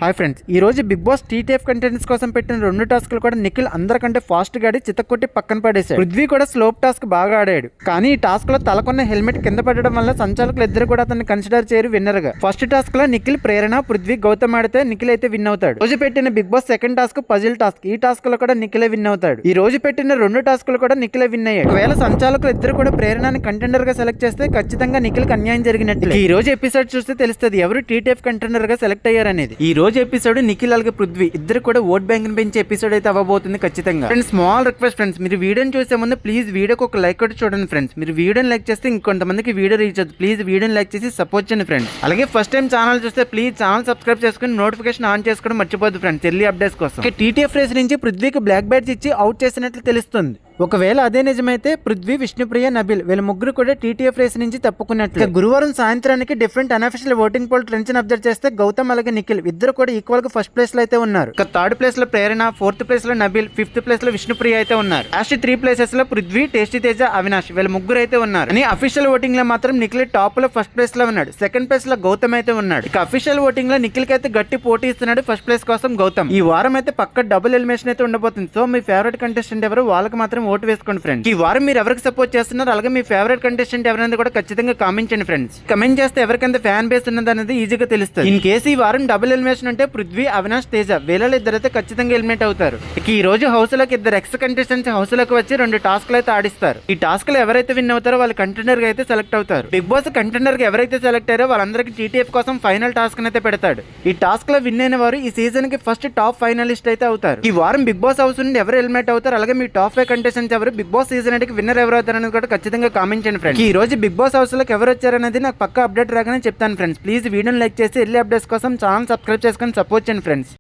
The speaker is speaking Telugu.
హాయ్ ఫ్రెండ్స్, ఈ రోజు బిగ్ బాస్ టీటీఎఫ్ కంటెంట్స్ కోసం పెట్టిన 2 టాస్క్లు కూడా నిఖిల్ అందరికంటే ఫాస్ట్ గా ఆడి చితక్కొట్టి పక్కన పడేశాడు. పృథ్వీ కూడా స్లోప్ టాస్క్ బాగా ఆడాడు. కానీ ఈ టాస్క్ లో తలకొన్న హెల్మెట్ కింద పడడం వల్ల సంచాలకులు ఇద్దరు కూడా అతన్ని కన్సిడర్ చేయరు విన్నర్ గా. ఫస్ట్ టాస్క్ లో నిఖిల్, ప్రేరణ, పృథ్వీ, గౌతమ్ ఆడితే నిఖిల్ అయితే విన్ అవుతాడు. రోజు పెట్టిన Bigg Boss second task puzzle task. ఈ టాస్క్ లో కూడా నిఖిలే విన్ అవుతాడు. ఈ రోజు పెట్టిన 2 టాస్క్లు కూడా నిఖిలే విన్ అయ్యాడు. ఒకవేళ సంచాలకులు ఇద్దరు కూడా ప్రేరణని కంటెండర్ గా సెలెక్ట్ చేస్తే ఖచ్చితంగా నిఖిల్ కి అన్యాయం జరిగినట్టు. ఈ రోజు ఎపిసోడ్ చూస్తే తెలుస్తుంది ఎవరు టీటీఎఫ్ కంటెండర్ గా సెలెక్ట్ అయ్యారనేది. ఈ రోజు ఎపిసోడ్ నిఖిల్ అలాగే పృథ్వీ ఇద్దరు కూడా ఓట్ బ్యాంక్ పెంచే ఎపిసోడ్ అయితే అవ్వబోతుంది ఖచ్చితంగా. ఫ్రెండ్స్, స్మాల్ రిక్వెస్ట్ ఫ్రెండ్స్, మీరు వీడియోని చూసే ముందు ప్లీజ్ వీడియోకి ఒక లైక్ కూడా చూడండి ఫ్రెండ్స్. మీరు వీడియోని లైక్ చేస్తే ఇంకొంతమందికి వీడియో రీచ్ అవుతుంది. ప్లీజ్ వీడియోని లైక్ చేసి సపోర్ట్ చేయండి ఫ్రెండ్స్. అలాగే ఫస్ట్ టైం ఛానల్ చూస్తే ప్లీజ్ ఛానల్ సబ్స్క్రైబ్ చేసుకుని నోటిఫికేషన్ ఆన్ చేసుకోవడం మర్చిపోద్దు ఫ్రెండ్స్, ఎర్లీ అప్డేట్స్ కోసం. టీటీఎఫ్ రేస్ నుంచి పృథ్వీకి బ్లాక్ బ్యాడ్జ్ ఇచ్చి అవుట్ చేసినట్లు తెలుస్తుంది. ఒకవేళ అదే నిజమైతే పృథ్వీ, విష్ణుప్రియ, నబిల్ వీళ్ళ ముగ్గురు కూడా టీటీఎఫ్ రేస్ నుంచి తప్పుకున్నట్లు. గురువారం సాయంత్రానికి different unofficial voting poll trends observe చేస్తే గౌతమ్ అలాగే నిఖిల్ ఇద్దరు కూడా ఈక్వల్ గా ఫస్ట్ ప్లేస్ లో అయితే ఉన్నారు. థర్డ్ ప్లేస్ లో ప్రేరణ, ఫోర్త్ ప్లేస్ లో నబిల్, ఫిఫ్త్ ప్లేస్ లో విష్ణుప్రియ అయితే ఉన్నారు. లాస్ట్ 3 ప్లేసెస్ లో పృథ్వీ, టేస్టీ తేజ, అవినాష్ వీళ్ళ ముగ్గురు అయితే ఉన్నారు. అని అఫీషియల్ ఓటింగ్ లో మాత్రం నిఖిల్ టాప్ లో ఫస్ట్ ప్లేస్ లో ఉన్నాడు. సెకండ్ ప్లేస్ లో గౌతమ్ అయితే ఉన్నాడు. ఇక అఫీషియల్ ఓటింగ్ లో నిఖిల్ కి అయితే గట్టి పోటీ ఇస్తున్నాడు ఫస్ట్ ప్లేస్ కోసం గౌతమ్. ఈ వారం అయితే పక్క డబుల్ ఎలిమినేషన్ అయితే ఉండబోతుంది. సో మీ ఫేవరెట్ కంటెస్టెంట్ ఎవరు వాళ్ళకి మాత్రం ఓటు వేసుకోండి ఫ్రెండ్స్. ఈ వారం మీరు ఎవరికి సపోర్ట్ చేస్తున్నారు, అలాగే మీ ఫేవరెట్ కంటెస్టెంట్ ఎవరైనా కూడా ఖచ్చితంగా కామెంట్ చేయండి ఫ్రెండ్స్. కమెంట్ చేస్తే ఎవరికైతే ఫ్యాన్ బేస్ ఉన్నది అనేది ఈజీగా తెలుస్తుంది. ఇన్ కేసు ఈ వారం డబుల్ ఎలిమినేషన్ ఉంటే పృథ్వీ, అవినాష్, తేజ వీళ్ళలో ఇద్దరైతే ఖచ్చితంగా ఎలిమినేట్ అవుతారు. ఇక ఈ రోజు హౌస్ లోకి ఇద్దరు ఎక్స్ కంటెస్టెంట్స్ హౌస్ లోకి వచ్చి 2 టాస్క్లు అయితే ఆడిస్తారు. ఈ టాస్క్ లో ఎవరైతే విన్ అవుతారో వాళ్ళు కంటెండర్ గా అయితే సెలెక్ట్ అవుతారు. బిగ్ బాస్ కంటెండర్ గా ఎవరైతే సెలెక్ట్ అయ్యారో వాళ్ళందరికీ టీటీఎఫ్ కోసం ఫైనల్ టాస్క్ అయితే పెడతాడు. ఈ టాస్క్ లో విన్ అయిన వారు ఈ సీజన్ కి ఫస్ట్ టాప్ ఫైనలిస్ట్ అయితే అవుతారు. ఈ వారం బిగ్ బాస్ హౌస్ నుండి ఎవరు ఎలిమినేట్ అవుతారు, అలాగే మీ టాప్ 5 కంటెస్టెంట్స్ ఎవరు, బిగ్ బాస్ సీజన్ కి విన్నర్ ఎవరు అవుతారనేది కూడా ఖచ్చితంగా కామెంట్ చేయండి ఫ్రెండ్స్. ఈ రోజు బిగ్ బాస్ హౌస్ లోకి ఎవరు వచ్చారనేది నాకు పక్కా అప్డేట్ రాగానే చెప్తాను ఫ్రెండ్స్. ప్లీజ్ వీడియోని లైక్ చేసి ఎర్లీ అప్డేట్స్ కోసం ఛానల్ సబ్స్క్రైబ్ చేసుకొని సపోర్ట్ చేయండి ఫ్రెండ్స్.